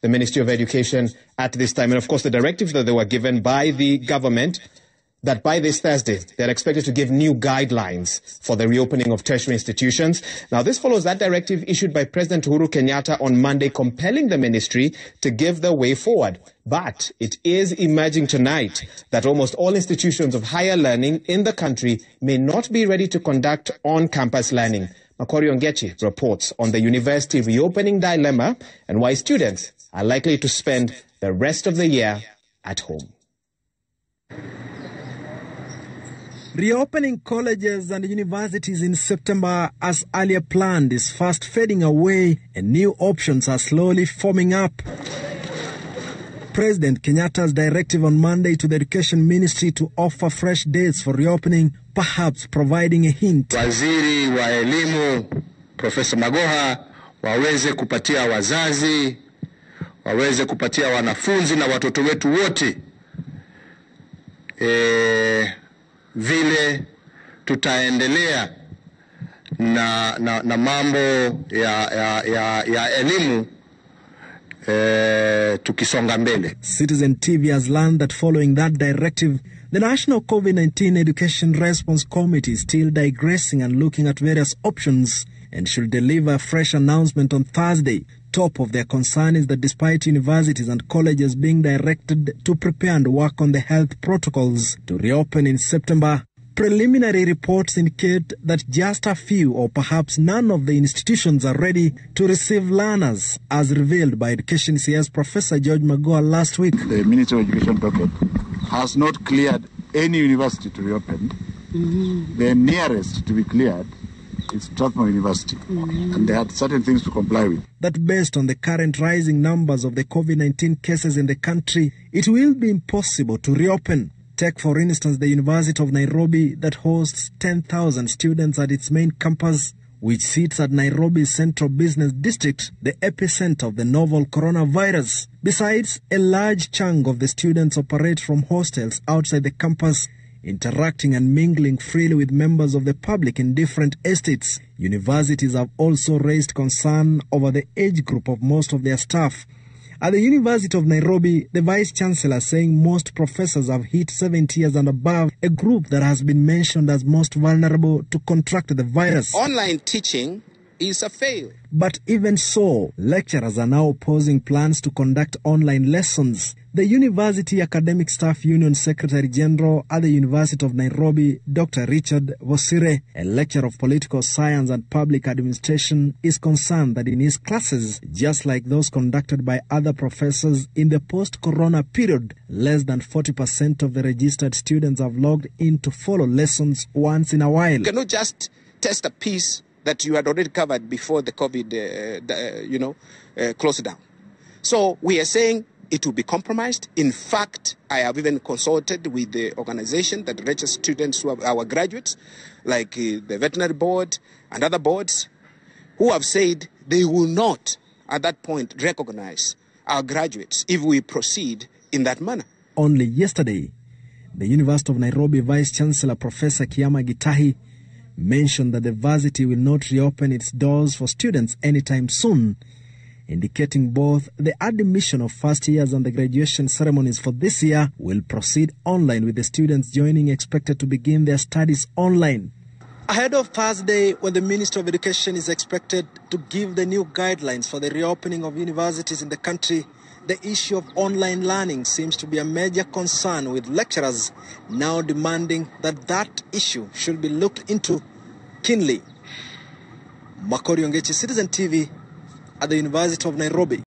the Ministry of Education at this time. And of course, the directive that they were given by the government that by this Thursday, they're expected to give new guidelines for the reopening of tertiary institutions. Now, this follows that directive issued by President Uhuru Kenyatta on Monday, compelling the ministry to give the way forward. But it is emerging tonight that almost all institutions of higher learning in the country may not be ready to conduct on-campus learning. Makori Ongechi reports on the university reopening dilemma and why students are likely to spend the rest of the year at home. Reopening colleges and universities in September as earlier planned is fast fading away and new options are slowly forming up. President Kenyatta's directive on Monday to the Education Ministry to offer fresh dates for reopening, perhaps providing a hint. Waziri wa Elimu, Profesa Magoha, waweze kupatia wazazi, waweze kupatia wanafunzi na watoto wetu wote vile tutaendelea na mambo ya elimu tukisonga mbele. Citizen TV has learned that following that directive, the National COVID-19 Education Response Committee is still digressing and looking at various options and should deliver a fresh announcement on Thursday. Top of their concern is that despite universities and colleges being directed to prepare and work on the health protocols to reopen in September, preliminary reports indicate that just a few or perhaps none of the institutions are ready to receive learners, as revealed by Education CS Professor George Magoha last week. The Ministry of Education docket has not cleared any university to reopen. The nearest to be cleared is Strathmore University, and they had certain things to comply with. That based on the current rising numbers of the COVID-19 cases in the country, it will be impossible to reopen. Take, for instance, the University of Nairobi that hosts 10,000 students at its main campus, which sits at Nairobi's Central Business District, the epicenter of the novel coronavirus. Besides, a large chunk of the students operate from hostels outside the campus, interacting and mingling freely with members of the public in different estates. Universities have also raised concern over the age group of most of their staff. At the University of Nairobi, the Vice-Chancellor saying most professors have hit 70 years and above, a group that has been mentioned as most vulnerable to contract the virus. Online teaching is a fail. But even so, lecturers are now opposing plans to conduct online lessons. The University Academic Staff Union Secretary General at the University of Nairobi, Dr. Richard Vosire, a lecturer of political science and public administration, is concerned that in his classes, just like those conducted by other professors in the post-corona period, less than 40% of the registered students have logged in to follow lessons once in a while. You cannot just test a piece that you had already covered before the COVID, closed down. So we are saying it will be compromised. In fact, I have even consulted with the organization that registers students who are our graduates, like the Veterinary Board and other boards, who have said they will not, at that point, recognize our graduates if we proceed in that manner. Only yesterday, the University of Nairobi Vice-Chancellor Professor Kiama Gitahi mentioned that the varsity will not reopen its doors for students anytime soon, indicating both the admission of first years and the graduation ceremonies for this year will proceed online, with the students joining expected to begin their studies online. Ahead of Thursday, when the Minister of Education is expected to give the new guidelines for the reopening of universities in the country, the issue of online learning seems to be a major concern, with lecturers now demanding that issue should be looked into keenly. Makori Ongechi, Citizen TV, at the University of Nairobi.